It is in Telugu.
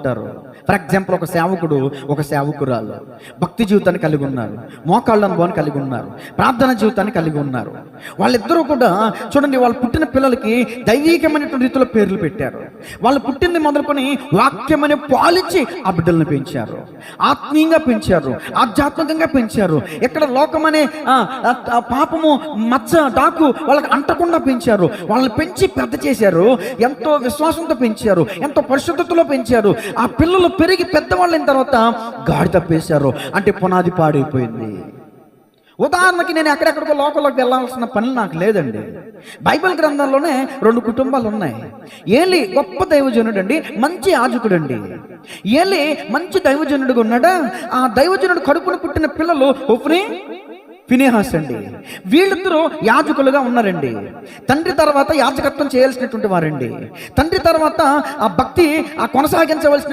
ఉంటారు. ఫర్ ఎగ్జాంపుల్ ఒక సేవకుడు, ఒక సేవకురాలు భక్తి జీవితాన్ని కలిగి ఉన్నారు, మోకాళ్ళ అనుభవాన్ని కలిగి ఉన్నారు, ప్రార్థన జీవితాన్ని కలిగి ఉన్నారు. వాళ్ళిద్దరూ కూడా చూడండి, వాళ్ళు పుట్టిన పిల్లలకి దైవీకమైనటువంటి రీతిలో పేర్లు పెట్టారు. వాళ్ళు పుట్టింది మొదలుకొని వాక్యమనే పాలిచ్చి ఆ బిడ్డలను పెంచారు, ఆత్మీయంగా పెంచారు, ఆధ్యాత్మికంగా పెంచారు. ఎక్కడ లోకమనే పాపము మచ్చ డాకు వాళ్ళకి అంటకుండా పెంచారు. వాళ్ళని పెంచి పెద్ద చేశారు, ఎంతో విశ్వాసంతో పెంచారు, ఎంతో పరిశుద్ధతలో పెంచారు. ఆ పిల్లలు పెరిగి పెద్దవాళ్ళైన తర్వాత గాడి తప్పేశారు, అంటే పునాది పాడైపోయింది. ఉదాహరణకి నేను ఎక్కడెక్కడికో లోకంలోకి వెళ్ళాల్సిన పని నాకు లేదండి. బైబిల్ గ్రంథంలోనే 2 కుటుంబాలు ఉన్నాయి. ఏలి గొప్ప దైవజనుడు అండి, మంచి యాజకుడు అండి. ఏలి మంచి దైవజనుడుగా ఉన్నాడా. ఆ దైవజనుడు కడుపున పుట్టిన పిల్లలు హొఫ్నీ, ఫినెహాస్ అండి. వీళ్ళిద్దరూ యాజకులుగా ఉన్నారండి. తండ్రి తర్వాత యాజకత్వం చేయాల్సినటువంటి వారండి. తండ్రి తర్వాత ఆ భక్తి కొనసాగించవలసిన